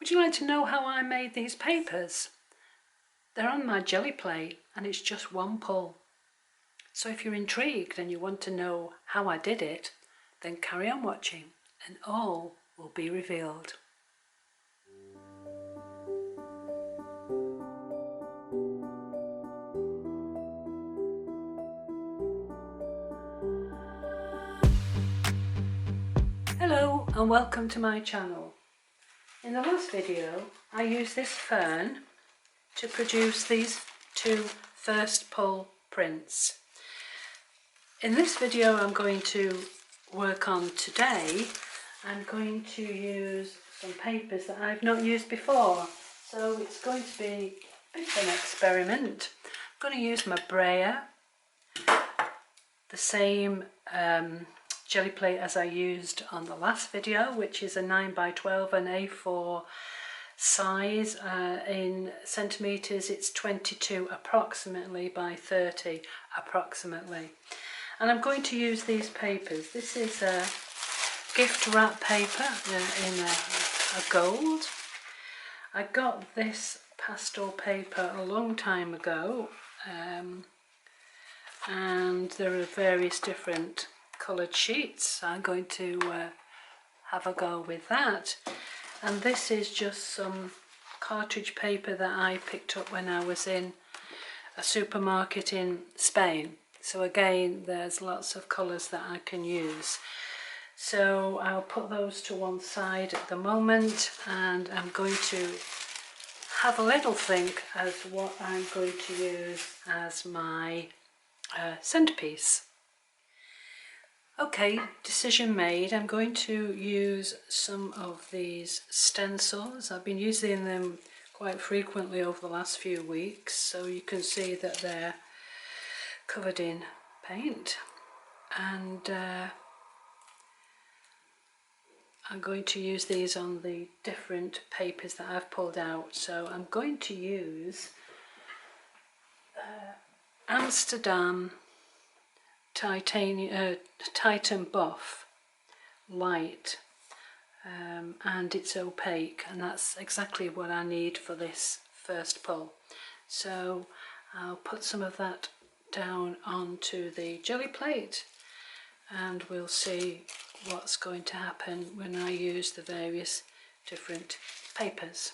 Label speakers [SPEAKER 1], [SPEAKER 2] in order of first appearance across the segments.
[SPEAKER 1] Would you like to know how I made these papers? They're on my Gelli Plate and it's just one pull. So if you're intrigued and you want to know how I did it, then carry on watching and all will be revealed. Hello and welcome to my channel. In the last video I used this fern to produce these two first pull prints. In this video I'm going to work on today. I'm going to use some papers that I've not used before, so it's going to be a bit of an experiment. I'm going to use my brayer, the same Gelli Plate as I used on the last video, which is a 9x12 and A4 size. In centimetres it's 22 approximately by 30 approximately. And I'm going to use these papers. This is a gift wrap paper in a gold. I got this pastel paper a long time ago, and there are various different coloured sheets. I'm going to have a go with that. And this is just some cartridge paper that I picked up when I was in a supermarket in Spain. So again, there's lots of colours that I can use. So I'll put those to one side at the moment, and I'm going to have a little think as what I'm going to use as my centrepiece. Okay, decision made. I'm going to use some of these stencils. I've been using them quite frequently over the last few weeks, so you can see that they're covered in paint, and I'm going to use these on the different papers that I've pulled out. So I'm going to use Amsterdam Titan Buff Light, and it's opaque, and that's exactly what I need for this first pull. So I'll put some of that down onto the Gelli Plate and we'll see what's going to happen when I use the various different papers.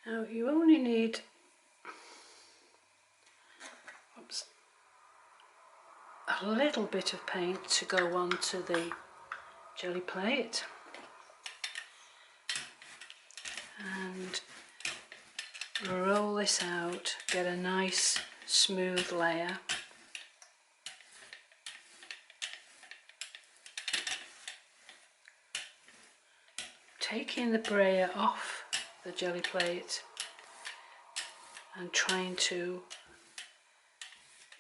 [SPEAKER 1] Now you only need a little bit of paint to go onto the Gelli Plate, and roll this out, get a nice smooth layer. Taking the brayer off the Gelli Plate and trying to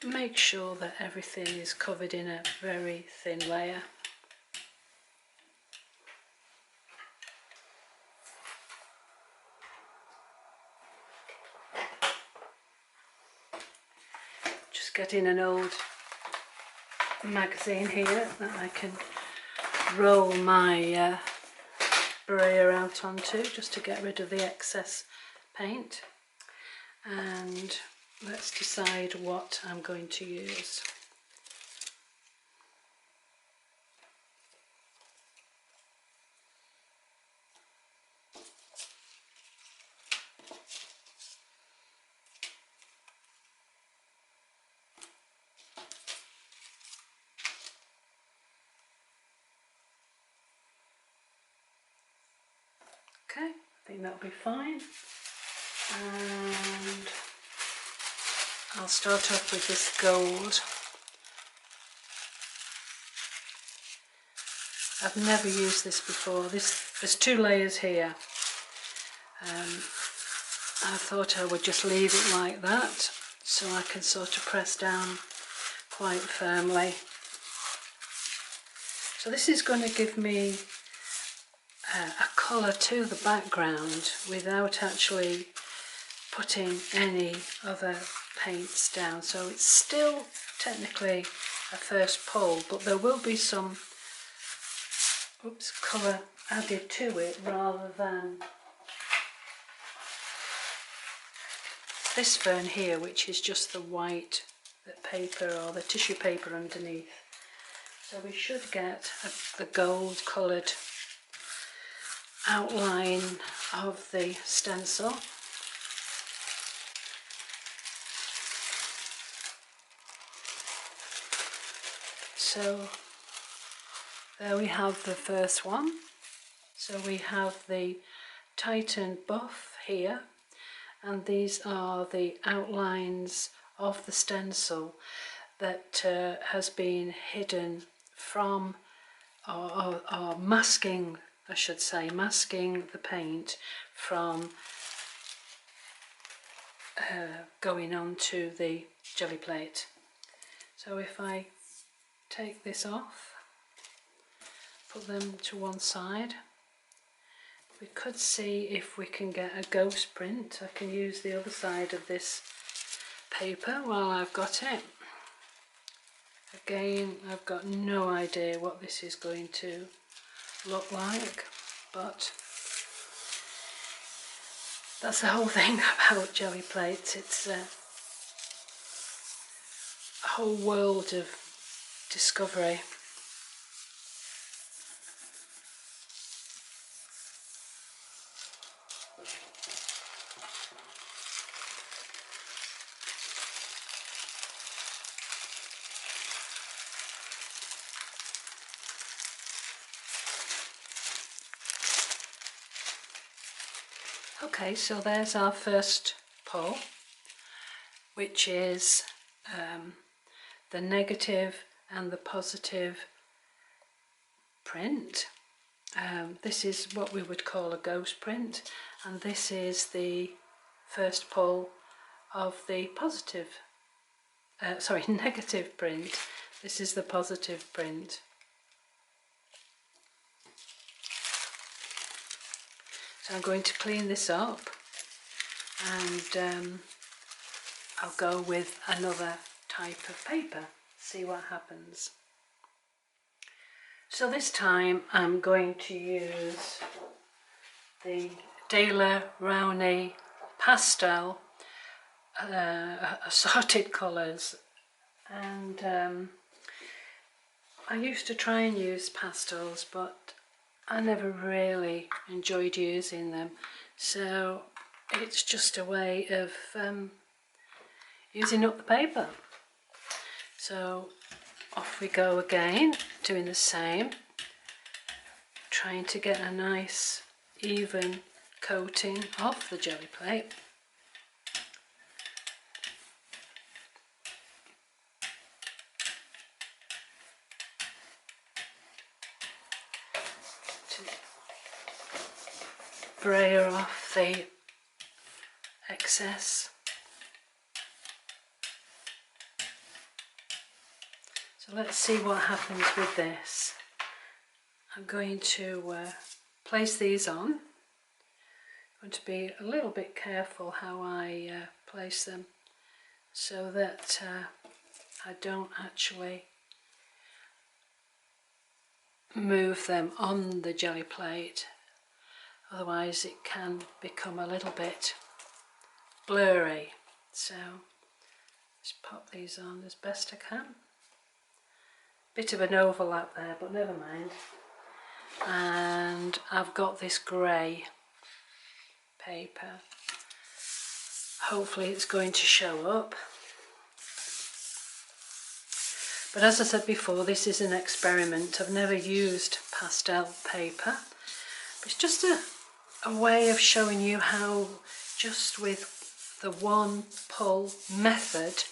[SPEAKER 1] make sure that everything is covered in a very thin layer. Just getting an old magazine here that I can roll my brayer out onto, just to get rid of the excess paint. And let's decide what I'm going to use. Okay, I think that'll be fine. And I'll start off with this gold. I've never used this before. There's two layers here. I thought I would just leave it like that so I can sort of press down quite firmly. So this is going to give me a colour to the background without actually putting any other paints down. So it's still technically a first pull, but there will be some colour added to it rather than this fern here, which is just the white paper or the tissue paper underneath. So we should get the gold coloured outline of the stencil. So there we have the first one. So we have the tightened buff here, and these are the outlines of the stencil that has been hidden from, or masking, I should say, masking the paint from going onto the Gelli plate. So if I take this off, put them to one side, we could see if we can get a ghost print. I can use the other side of this paper while I've got it. Again, I've got no idea what this is going to look like, but that's the whole thing about Gelli plates. It's a whole world of discovery. Okay, so there's our first pull, which is the negative and the positive print. This is what we would call a ghost print, and this is the first pull of the positive, negative print. This is the positive print. So I'm going to clean this up, and I'll go with another type of paper, see what happens. So this time I'm going to use the JoanieB pastel assorted colours, and I used to try and use pastels, but I never really enjoyed using them, so it's just a way of using up the paper. So off we go again, doing the same, trying to get a nice even coating of the Gelli plate. Brayer off the excess. So let's see what happens with this. I'm going to place these on. I'm going to be a little bit careful how I place them so that I don't actually move them on the Gelli plate. Otherwise it can become a little bit blurry. So just pop these on as best I can. Bit of an overlap there, but never mind. And I've got this grey paper. Hopefully it's going to show up. But as I said before, this is an experiment. I've never used pastel paper. It's just a way of showing you how, just with the one pull method,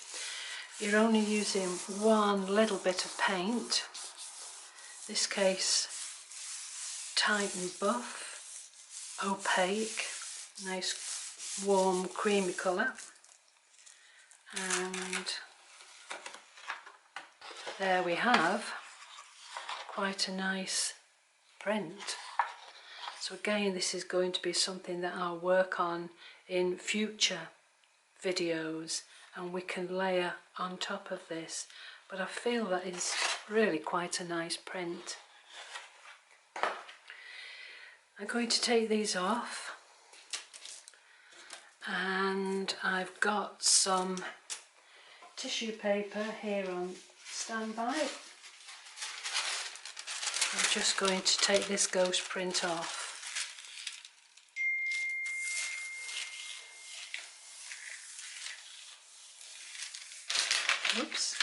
[SPEAKER 1] you're only using one little bit of paint. In this case, tightened buff, opaque, nice warm creamy colour, and there we have quite a nice print. So again, this is going to be something that I'll work on in future videos, and we can layer on top of this, but I feel that is really quite a nice print. I'm going to take these off, and I've got some tissue paper here on standby. I'm just going to take this ghost print off. Oops.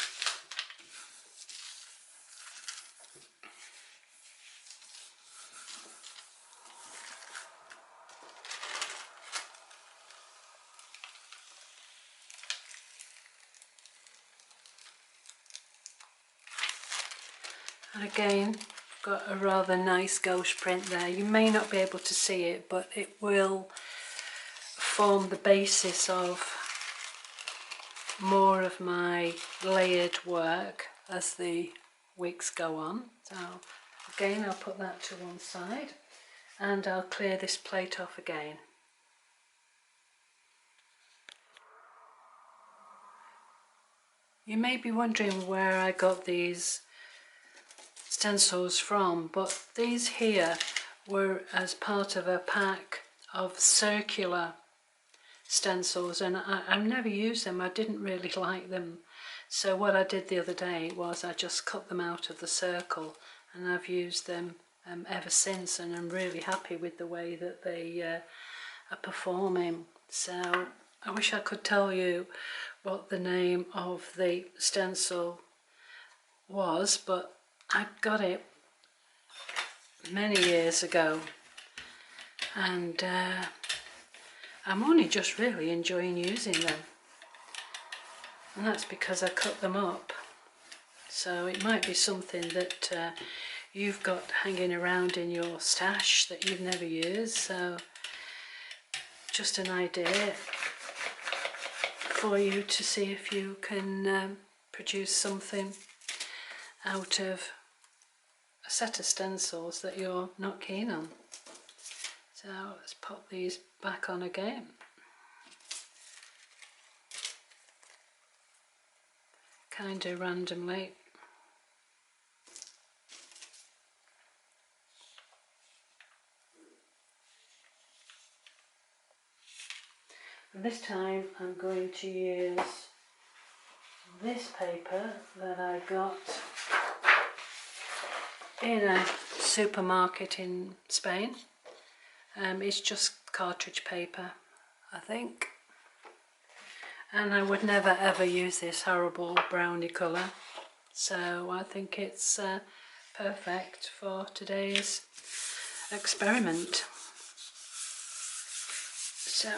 [SPEAKER 1] And again, got a rather nice ghost print there. You may not be able to see it, but it will form the basis of more of my layered work as the weeks go on. So again, I'll put that to one side and I'll clear this plate off again. You may be wondering where I got these stencils from, but these here were as part of a pack of circular stencils, and I've never used them. I didn't really like them, so what I did the other day was I just cut them out of the circle, and I've used them ever since, and I'm really happy with the way that they are performing. So I wish I could tell you what the name of the stencil was, but I got it many years ago, and I'm only just really enjoying using them, and that's because I cut them up. So it might be something that you've got hanging around in your stash that you've never used, so just an idea for you to see if you can produce something out of a set of stencils that you're not keen on. So let's pop these back on again. Kind of randomly. And this time I'm going to use this paper that I got in a supermarket in Spain. It's just cartridge paper, I think, and I would never ever use this horrible brownie colour, so I think it's perfect for today's experiment. So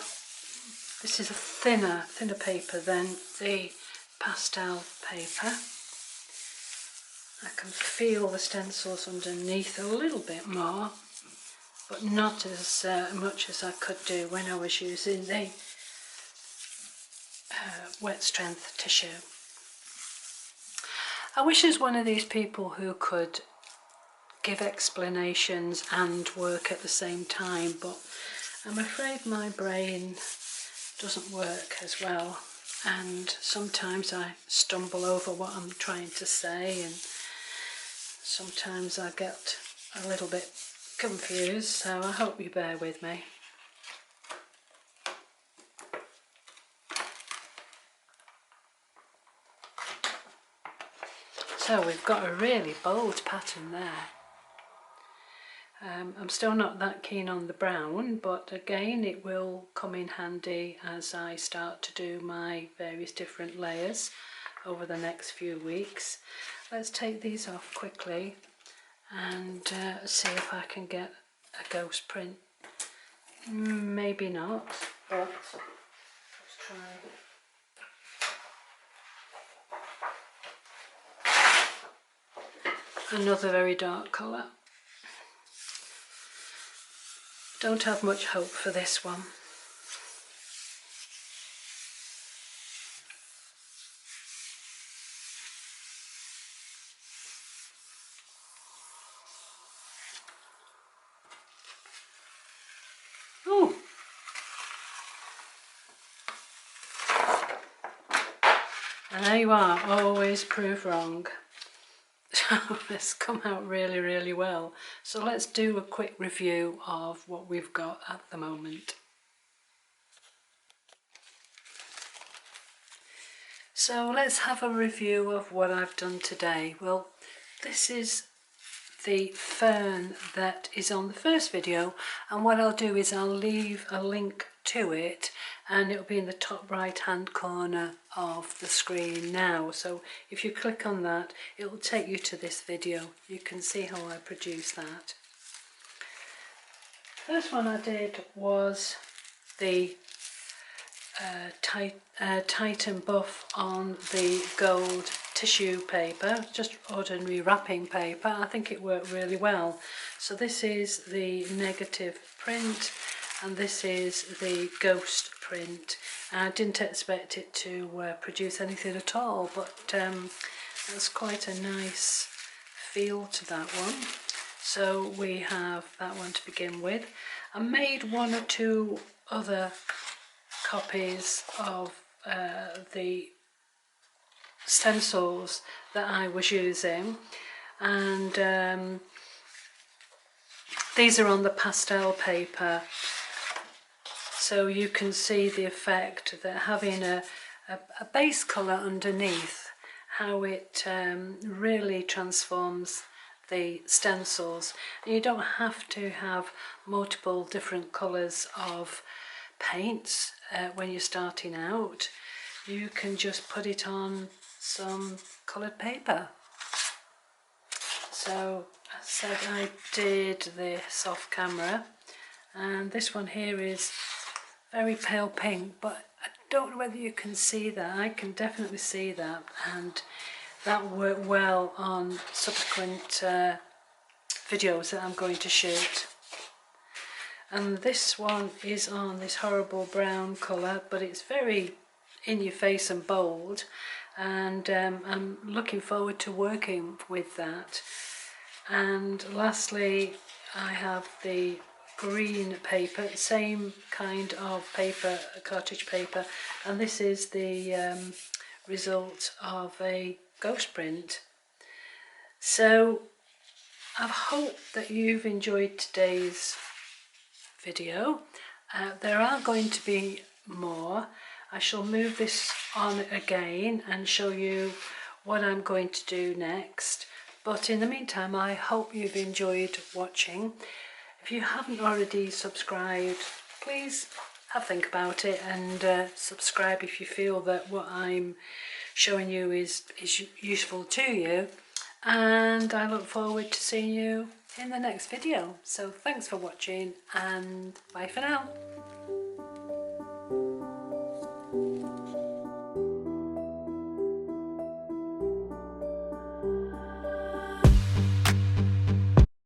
[SPEAKER 1] this is a thinner paper than the pastel paper. I can feel the stencils underneath a little bit more, but not as much as I could do when I was using the wet strength tissue. I wish I was one of these people who could give explanations and work at the same time, but I'm afraid my brain doesn't work as well, and sometimes I stumble over what I'm trying to say, and sometimes I get a little bit confused, so I hope you bear with me. So we've got a really bold pattern there. I'm still not that keen on the brown, but again it will come in handy as I start to do my various different layers over the next few weeks. Let's take these off quickly and see if I can get a ghost print. Maybe not, but let's try. Another very dark colour. Don't have much hope for this one. Ooh. And there you are, always prove wrong. So it's come out really well. So let's do a quick review of what we've got at the moment. So let's have a review of what I've done today. Well, this is the fern that is on the first video, and what I'll do is I'll leave a link to it and it'll be in the top right hand corner of the screen now. So if you click on that, it will take you to this video. You can see how I produce that. First one I did was the Titan buff on the gold tissue paper, just ordinary wrapping paper. I think it worked really well. So this is the negative print and this is the ghost print. I didn't expect it to produce anything at all, but that's quite a nice feel to that one. So we have that one to begin with. I made one or two other copies of the stencils that I was using, and these are on the pastel paper, so you can see the effect that having a base colour underneath, how it really transforms the stencils. And you don't have to have multiple different colours of paints when you're starting out. You can just put it on some coloured paper. So as I said, I did this off camera, and this one here is very pale pink, but I don't know whether you can see that. I can definitely see that, and that worked well on subsequent videos that I'm going to shoot. And this one is on this horrible brown colour, but it's very in your face and bold, and I'm looking forward to working with that. And lastly, I have the green paper, same kind of paper, cartridge paper, and this is the result of a ghost print. So I hope that you've enjoyed today's video. There are going to be more. I shall move this on again and show you what I'm going to do next, but in the meantime I hope you've enjoyed watching. If you haven't already subscribed, please have a think about it and subscribe if you feel that what I'm showing you is useful to you, and I look forward to seeing you in the next video. So thanks for watching, and bye for now.